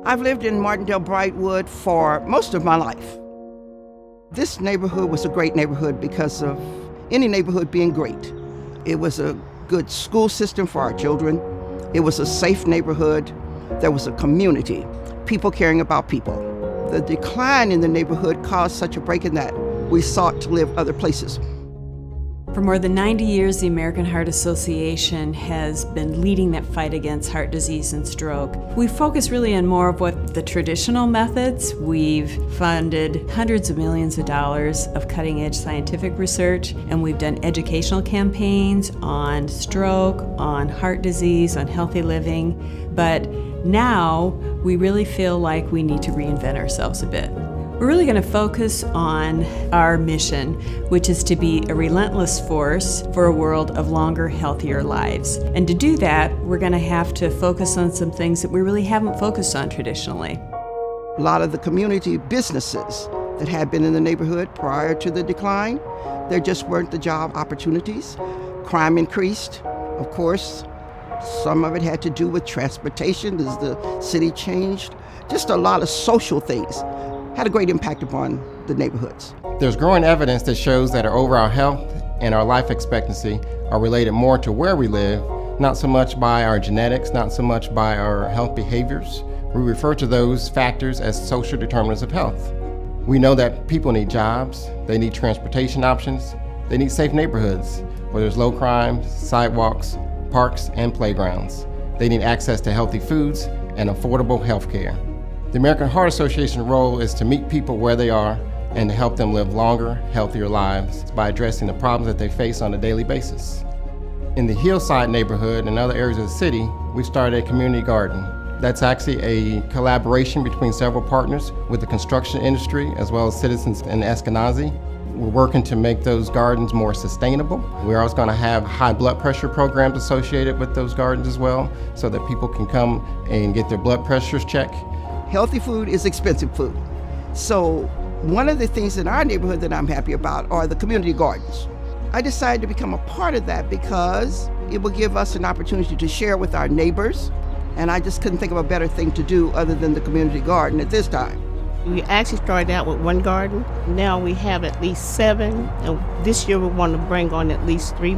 I've lived in Martindale-Brightwood for most of my life. This neighborhood was a great neighborhood because of any neighborhood being great. It was a good school system for our children. It was a safe neighborhood. There was a community, people caring about people. The decline in the neighborhood caused such a break in that we sought to live other places. For more than 90 years, the American Heart Association has been leading that fight against heart disease and stroke. We focus really on more of what the traditional methods. We've funded hundreds of millions of dollars of cutting-edge scientific research, and we've done educational campaigns on stroke, on heart disease, on healthy living. But now we really feel like we need to reinvent ourselves a bit. We're really going to focus on our mission, which is to be a relentless force for a world of longer, healthier lives. And to do that, we're going to have to focus on some things that we really haven't focused on traditionally. A lot of the community businesses that had been in the neighborhood prior to the decline, there just weren't the job opportunities. Crime increased, of course. Some of it had to do with transportation as the city changed. Just a lot of social things had a great impact upon the neighborhoods. There's growing evidence that shows that our overall health and our life expectancy are related more to where we live, not so much by our genetics, not so much by our health behaviors. We refer to those factors as social determinants of health. We know that people need jobs, they need transportation options, they need safe neighborhoods where there's low crime, sidewalks, parks, and playgrounds. They need access to healthy foods and affordable health care. The American Heart Association's role is to meet people where they are and to help them live longer, healthier lives by addressing the problems that they face on a daily basis. In the Hillside neighborhood and other areas of the city, we started a community garden. That's actually a collaboration between several partners with the construction industry as well as citizens in Eskenazi. We're working to make those gardens more sustainable. We're also going to have high blood pressure programs associated with those gardens as well so that people can come and get their blood pressures checked. Healthy food is expensive food. So one of the things in our neighborhood that I'm happy about are the community gardens. I decided to become a part of that because it will give us an opportunity to share with our neighbors, and I just couldn't think of a better thing to do other than the community garden at this time. We actually started out with one garden. Now we have at least 7, and this year we want to bring on at least 3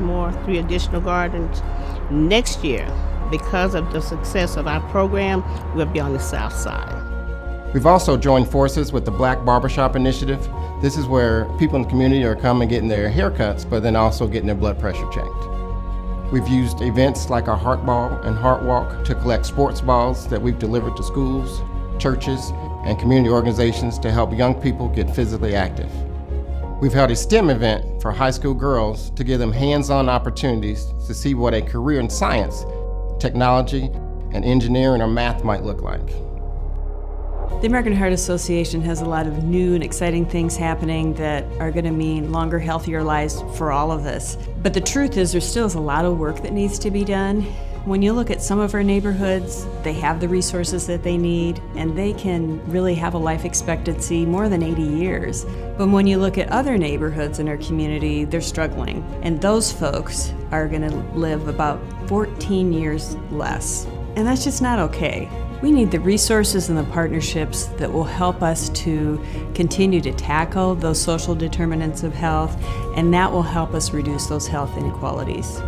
additional gardens. Next year, because of the success of our program, we'll be on the south side. We've also joined forces with the Black Barbershop initiative. This is where people in the community are coming getting their haircuts, but then also getting their blood pressure checked. We've used events like our Heart Ball and Heart Walk to collect sports balls that we've delivered to schools, churches, and community organizations to help young people get physically active. We've held a STEM event for high school girls to give them hands-on opportunities to see what a career in science, technology, and engineering or math might look like. The American Heart Association has a lot of new and exciting things happening that are going to mean longer, healthier lives for all of us. But the truth is there still is a lot of work that needs to be done. When you look at some of our neighborhoods, they have the resources that they need, and they can really have a life expectancy more than 80 years. But when you look at other neighborhoods in our community, they're struggling. And those folks are going to live about 14 years less. And that's just not okay. We need the resources and the partnerships that will help us to continue to tackle those social determinants of health, and that will help us reduce those health inequalities.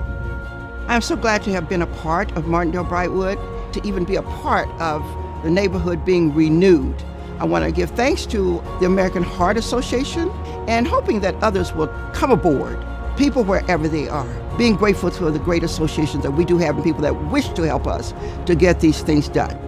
I'm so glad to have been a part of Martindale-Brightwood, to even be a part of the neighborhood being renewed. I want to give thanks to the American Heart Association and hoping that others will come aboard, people wherever they are, being grateful to the great associations that we do have and people that wish to help us to get these things done.